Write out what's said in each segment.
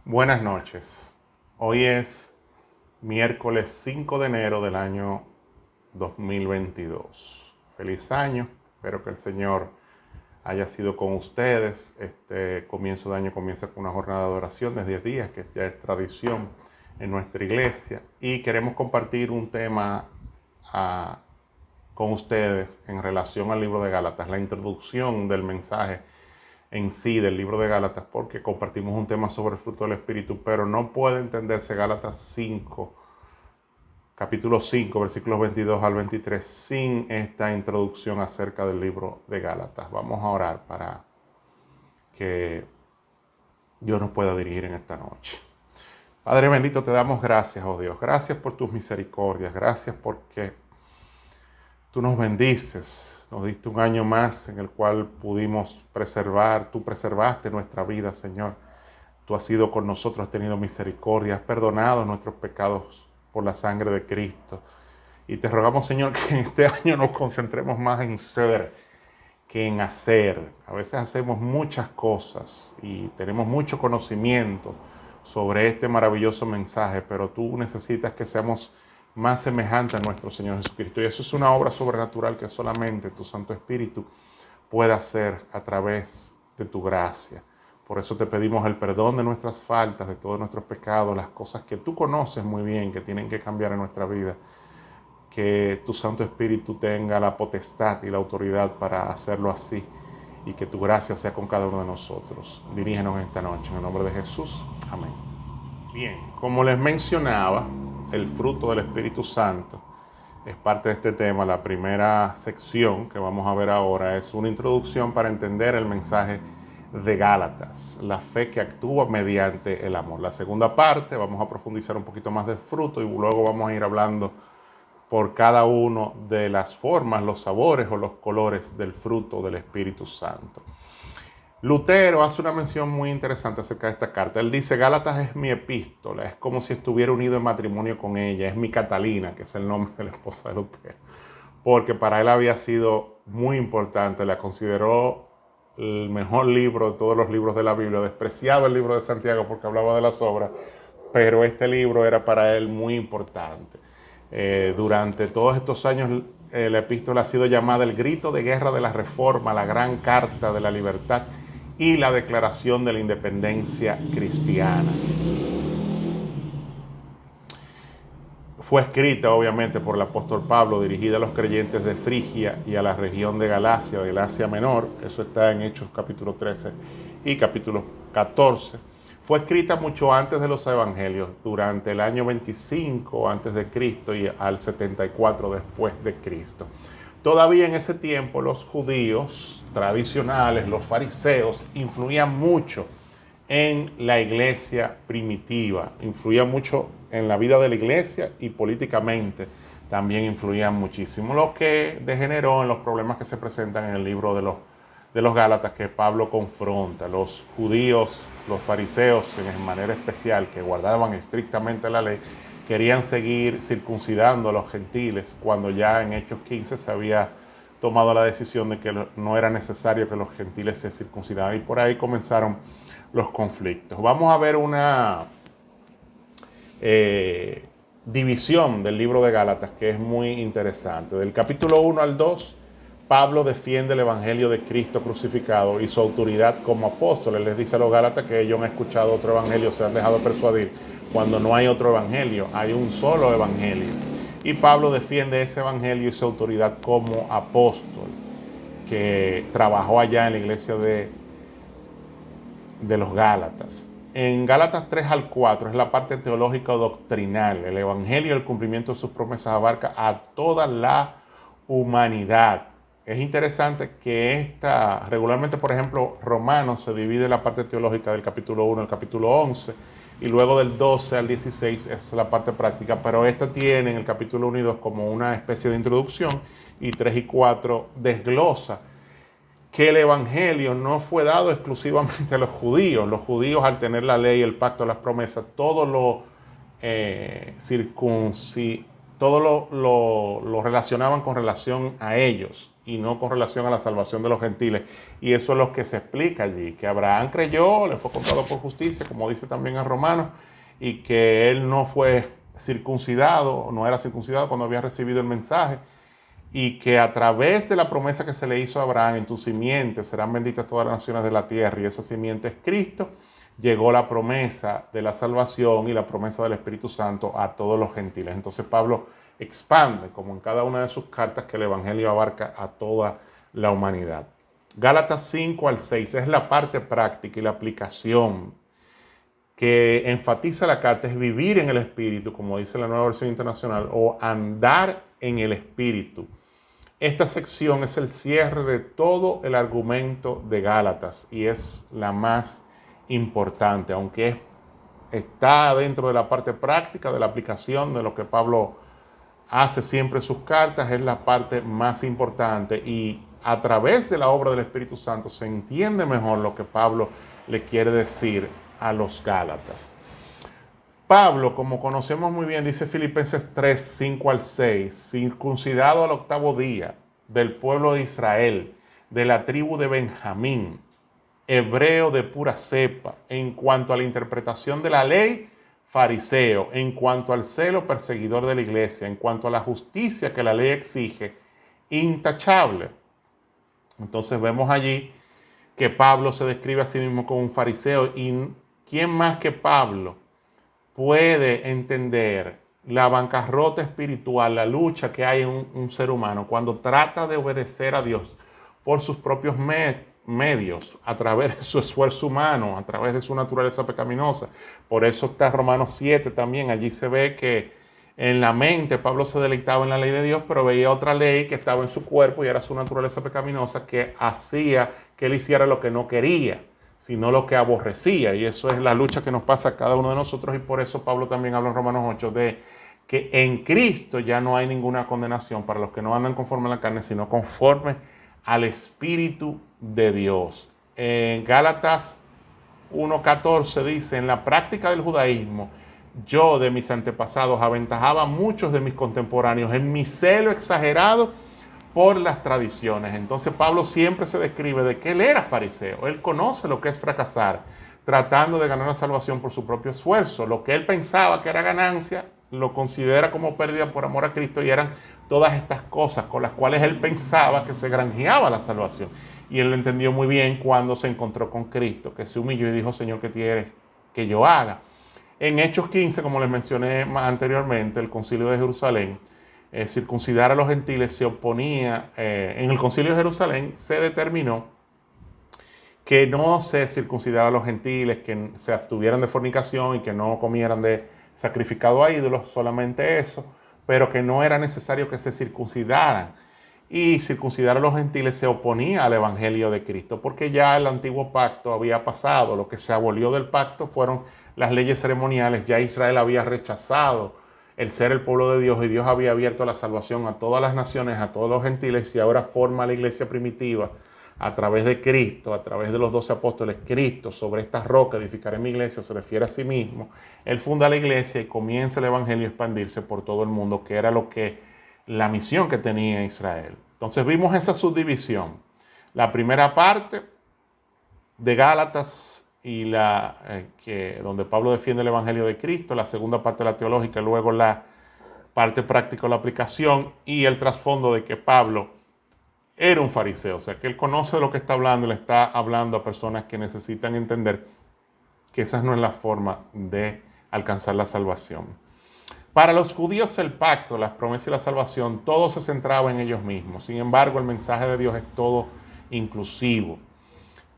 Buenas noches. Hoy es miércoles 5 de enero del año 2022. Feliz año. Espero que el Señor haya sido con ustedes. Este comienzo de año comienza con una jornada de oración de 10 días, que ya es tradición en nuestra iglesia. Y queremos compartir un tema con ustedes en relación al libro de Gálatas, la introducción del mensaje en sí del libro de Gálatas, porque compartimos un tema sobre el fruto del Espíritu, pero no puede entenderse Gálatas 5, capítulo 5, versículos 22 al 23, sin esta introducción acerca del libro de Gálatas. Vamos a orar para que Dios nos pueda dirigir en esta noche. Padre bendito, te damos gracias, oh Dios. Gracias por tus misericordias. Gracias porque tú nos bendices. Nos diste un año más en el cual pudimos preservar. Tú preservaste nuestra vida, Señor. Tú has sido con nosotros, has tenido misericordia, has perdonado nuestros pecados por la sangre de Cristo. Y te rogamos, Señor, que en este año nos concentremos más en ser que en hacer. A veces hacemos muchas cosas y tenemos mucho conocimiento sobre este maravilloso mensaje, pero tú necesitas que seamos más semejantes a nuestro Señor Jesucristo. Y eso es una obra sobrenatural que solamente tu Santo Espíritu puede hacer a través de tu gracia. Por eso te pedimos el perdón de nuestras faltas, de todos nuestros pecados, las cosas que tú conoces muy bien, que tienen que cambiar en nuestra vida. Que tu Santo Espíritu tenga la potestad y la autoridad para hacerlo así. Y que tu gracia sea con cada uno de nosotros. Dirígenos esta noche, en el nombre de Jesús. Amén. Bien, como les mencionaba, el fruto del Espíritu Santo es parte de este tema. La primera sección que vamos a ver ahora es una introducción para entender el mensaje de Gálatas, la fe que actúa mediante el amor. La segunda parte vamos a profundizar un poquito más del fruto y luego vamos a ir hablando por cada uno de las formas, los sabores o los colores del fruto del Espíritu Santo. Lutero hace una mención muy interesante acerca de esta carta. Él dice: Gálatas es mi epístola, es como si estuviera unido en matrimonio con ella, es mi Catalina, que es el nombre de la esposa de Lutero, porque para él había sido muy importante, la consideró el mejor libro de todos los libros de la Biblia, despreciaba el libro de Santiago porque hablaba de las obras, pero este libro era para él muy importante. Durante todos estos años la epístola ha sido llamada el grito de guerra de la Reforma, la gran carta de la libertad y la declaración de la independencia cristiana. Fue escrita obviamente por el apóstol Pablo, dirigida a los creyentes de Frigia y a la región de Galacia, de Asia Menor. Eso está en Hechos capítulo 13 y capítulo 14. Fue escrita mucho antes de los evangelios, durante el año 25 antes de Cristo y al 74 después de Cristo. Todavía en ese tiempo los judíos tradicionales, los fariseos, influían mucho en la iglesia primitiva, influían mucho en la vida de la iglesia y políticamente también influían muchísimo, lo que degeneró en los problemas que se presentan en el libro de los Gálatas, que Pablo confronta. Los judíos, los fariseos en manera especial, que guardaban estrictamente la ley, querían seguir circuncidando a los gentiles, cuando ya en Hechos 15 se había tomado la decisión de que no era necesario que los gentiles se circuncidaran, y por ahí comenzaron los conflictos. Vamos a ver una división del libro de Gálatas que es muy interesante. Del capítulo 1 al 2, Pablo defiende el evangelio de Cristo crucificado y su autoridad como apóstol. Él les dice a los Gálatas que ellos han escuchado otro evangelio, se han dejado persuadir, cuando no hay otro evangelio, hay un solo evangelio. Y Pablo defiende ese evangelio y su autoridad como apóstol, que trabajó allá en la iglesia de los Gálatas. En Gálatas 3 al 4 es la parte teológica o doctrinal. El evangelio y el cumplimiento de sus promesas abarca a toda la humanidad. Es interesante que regularmente, por ejemplo, Romanos se divide en la parte teológica del capítulo 1 al capítulo 11, y luego del 12 al 16 es la parte práctica, pero esta tiene en el capítulo 1 y 2 como una especie de introducción, y 3 y 4 desglosa que el evangelio no fue dado exclusivamente a los judíos. Los judíos, al tener la ley, el pacto, las promesas, todo lo relacionaban con relación a ellos, y no con relación a la salvación de los gentiles. Y eso es lo que se explica allí, que Abraham creyó, le fue contado por justicia, como dice también en Romanos, y que él no fue circuncidado, no era circuncidado cuando había recibido el mensaje, y que a través de la promesa que se le hizo a Abraham, en tu simiente serán benditas todas las naciones de la tierra, y esa simiente es Cristo, llegó la promesa de la salvación y la promesa del Espíritu Santo a todos los gentiles. Entonces Pablo expande, como en cada una de sus cartas, que el Evangelio abarca a toda la humanidad. Gálatas 5 al 6 es la parte práctica y la aplicación que enfatiza la carta, es vivir en el Espíritu, como dice la Nueva Versión Internacional, o andar en el Espíritu. Esta sección es el cierre de todo el argumento de Gálatas y es la más importante, aunque está dentro de la parte práctica de la aplicación de lo que Pablo hace siempre en sus cartas, es la parte más importante, y a través de la obra del Espíritu Santo se entiende mejor lo que Pablo le quiere decir a los Gálatas. Pablo, como conocemos muy bien, dice Filipenses 3, 5 al 6, circuncidado al 8º día, del pueblo de Israel, de la tribu de Benjamín, hebreo de pura cepa, en cuanto a la interpretación de la ley, fariseo, en cuanto al celo, perseguidor de la iglesia, en cuanto a la justicia que la ley exige, intachable. Entonces vemos allí que Pablo se describe a sí mismo como un fariseo, y ¿quién más que Pablo puede entender la bancarrota espiritual, la lucha que hay en un ser humano cuando trata de obedecer a Dios por sus propios medios, a través de su esfuerzo humano, a través de su naturaleza pecaminosa? Por eso está Romanos 7 también. Allí se ve que en la mente Pablo se deleitaba en la ley de Dios, pero veía otra ley que estaba en su cuerpo y era su naturaleza pecaminosa, que hacía que él hiciera lo que no quería, sino lo que aborrecía. Y eso es la lucha que nos pasa a cada uno de nosotros, y por eso Pablo también habla en Romanos 8 de que en Cristo ya no hay ninguna condenación para los que no andan conforme a la carne, sino conforme al Espíritu de Dios. En Gálatas 1:14 dice: en la práctica del judaísmo, yo de mis antepasados aventajaba a muchos de mis contemporáneos en mi celo exagerado por las tradiciones. Entonces Pablo siempre se describe de que él era fariseo. Él conoce lo que es fracasar, tratando de ganar la salvación por su propio esfuerzo. Lo que él pensaba que era ganancia, lo considera como pérdida por amor a Cristo, y eran todas estas cosas con las cuales él pensaba que se granjeaba la salvación. Y él lo entendió muy bien cuando se encontró con Cristo, que se humilló y dijo: Señor, ¿qué quieres que yo haga? En Hechos 15, como les mencioné anteriormente, el concilio de Jerusalén, circuncidar a los gentiles se oponía. En el concilio de Jerusalén se determinó que no se circuncidara a los gentiles, que se abstuvieran de fornicación y que no comieran de sacrificado a ídolos, solamente eso, pero que no era necesario que se circuncidaran. Y circuncidar a los gentiles se oponía al evangelio de Cristo, porque ya el antiguo pacto había pasado. Lo que se abolió del pacto fueron las leyes ceremoniales. Ya Israel había rechazado el ser el pueblo de Dios, y Dios había abierto la salvación a todas las naciones, a todos los gentiles, y ahora forma la iglesia primitiva a través de Cristo, a través de los 12 apóstoles. Cristo: sobre esta roca edificaré mi iglesia, se refiere a sí mismo. Él funda la iglesia y comienza el evangelio a expandirse por todo el mundo, que era la misión que tenía Israel. Entonces vimos esa subdivisión. La primera parte de Gálatas, y donde Pablo defiende el evangelio de Cristo. La segunda parte, la teológica, luego la parte práctica, la aplicación, y el trasfondo de que Pablo era un fariseo, o sea que él conoce de lo que está hablando y le está hablando a personas que necesitan entender que esa no es la forma de alcanzar la salvación. Para los judíos, el pacto, las promesas y la salvación, todo se centraba en ellos mismos. Sin embargo, el mensaje de Dios es todo inclusivo.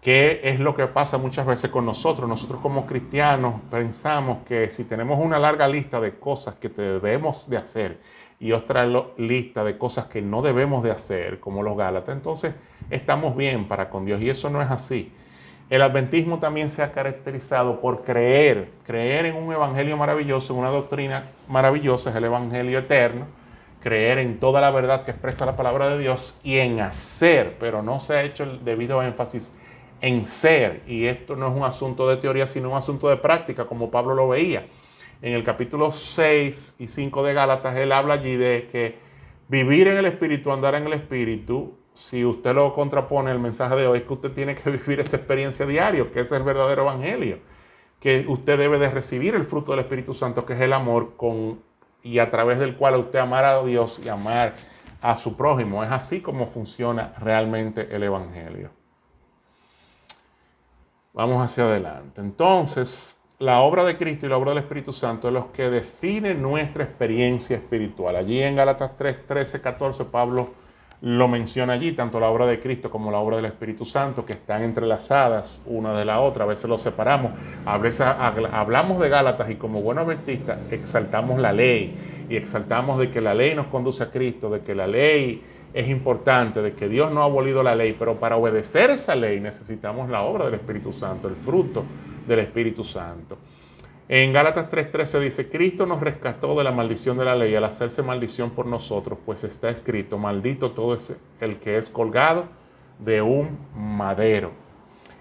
¿Qué es lo que pasa muchas veces con nosotros? Nosotros como cristianos pensamos que si tenemos una larga lista de cosas que debemos de hacer y otra lista de cosas que no debemos de hacer, como los Gálatas, entonces estamos bien para con Dios, y eso no es así. El adventismo también se ha caracterizado por creer en un evangelio maravilloso, en una doctrina maravillosa, es el evangelio eterno, creer en toda la verdad que expresa la palabra de Dios, y en hacer, pero no se ha hecho el debido énfasis en ser. Y esto no es un asunto de teoría, sino un asunto de práctica, como Pablo lo veía. En el capítulo 6 y 5 de Gálatas, él habla allí de que vivir en el Espíritu, andar en el Espíritu, si usted lo contrapone al mensaje de hoy, es que usted tiene que vivir esa experiencia diaria, que es el verdadero evangelio, que usted debe de recibir el fruto del Espíritu Santo, que es el amor, y a través del cual usted amará a Dios y amar a su prójimo. Es así como funciona realmente el evangelio. Vamos hacia adelante. Entonces, la obra de Cristo y la obra del Espíritu Santo es lo que define nuestra experiencia espiritual. Allí en Gálatas 3, 13, 14, Pablo lo menciona allí, tanto la obra de Cristo como la obra del Espíritu Santo, que están entrelazadas una de la otra. A veces los separamos. A veces hablamos de Gálatas y como buenos adventistas exaltamos la ley y exaltamos de que la ley nos conduce a Cristo, de que la ley es importante, de que Dios no ha abolido la ley, pero para obedecer esa ley necesitamos la obra del Espíritu Santo, el fruto del Espíritu Santo. En Gálatas 3:13 dice, Cristo nos rescató de la maldición de la ley al hacerse maldición por nosotros, pues está escrito, maldito todo el que es colgado de un madero.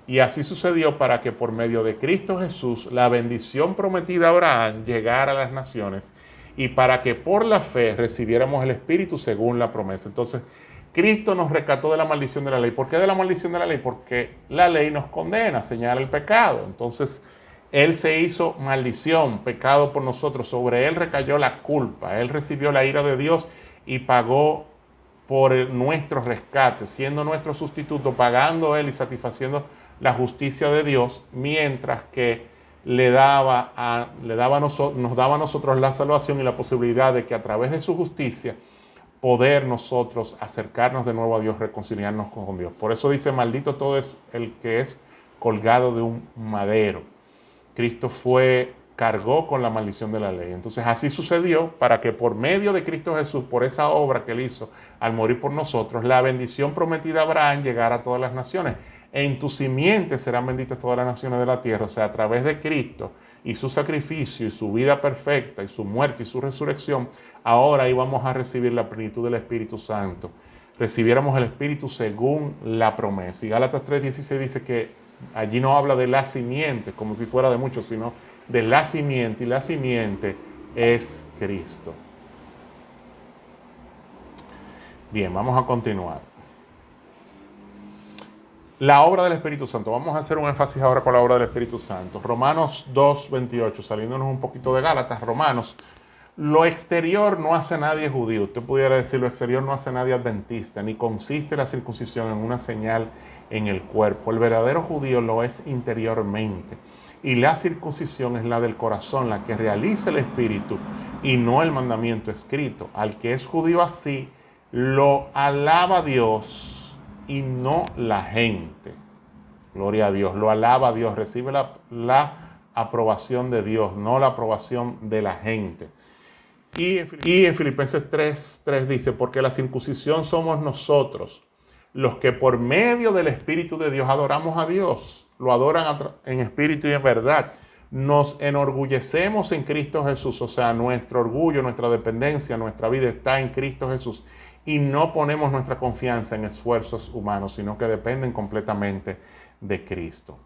Y así sucedió para que por medio de Cristo Jesús la bendición prometida a Abraham llegara a las naciones y para que por la fe recibiéramos el Espíritu según la promesa. Entonces, Cristo nos rescató de la maldición de la ley. ¿Por qué de la maldición de la ley? Porque la ley nos condena, señala el pecado. Entonces, Él se hizo maldición, pecado por nosotros. Sobre Él recayó la culpa. Él recibió la ira de Dios y pagó por nuestro rescate, siendo nuestro sustituto, pagando Él y satisfaciendo la justicia de Dios, mientras que nos daba a nosotros la salvación y la posibilidad de que a través de su justicia poder nosotros acercarnos de nuevo a Dios, reconciliarnos con Dios. Por eso dice, maldito todo es el que es colgado de un madero. Cristo cargó con la maldición de la ley. Entonces así sucedió para que por medio de Cristo Jesús, por esa obra que Él hizo al morir por nosotros, la bendición prometida a Abraham llegara a todas las naciones. En tu simiente serán benditas todas las naciones de la tierra. O sea, a través de Cristo y su sacrificio y su vida perfecta y su muerte y su resurrección, ahora íbamos a recibir la plenitud del Espíritu Santo. Recibiéramos el Espíritu según la promesa. Y Gálatas 3:16 dice que allí no habla de la simiente, como si fuera de muchos, sino de la simiente, y la simiente es Cristo. Bien, vamos a continuar. La obra del Espíritu Santo. Vamos a hacer un énfasis ahora con la obra del Espíritu Santo. Romanos 2:28, saliéndonos un poquito de Gálatas, Romanos. Lo exterior no hace nadie judío. Usted pudiera decir, lo exterior no hace nadie adventista, ni consiste la circuncisión en una señal en el cuerpo. El verdadero judío lo es interiormente. Y la circuncisión es la del corazón, la que realiza el Espíritu y no el mandamiento escrito. Al que es judío así, lo alaba Dios y no la gente. Gloria a Dios, lo alaba a Dios, recibe la aprobación de Dios, no la aprobación de la gente. Y en Filipenses 3:3 dice, porque la circuncisión somos nosotros, los que por medio del Espíritu de Dios adoramos a Dios, lo adoran en espíritu y en verdad. Nos enorgullecemos en Cristo Jesús, o sea, nuestro orgullo, nuestra dependencia, nuestra vida está en Cristo Jesús. Y no ponemos nuestra confianza en esfuerzos humanos, sino que dependen completamente de Cristo.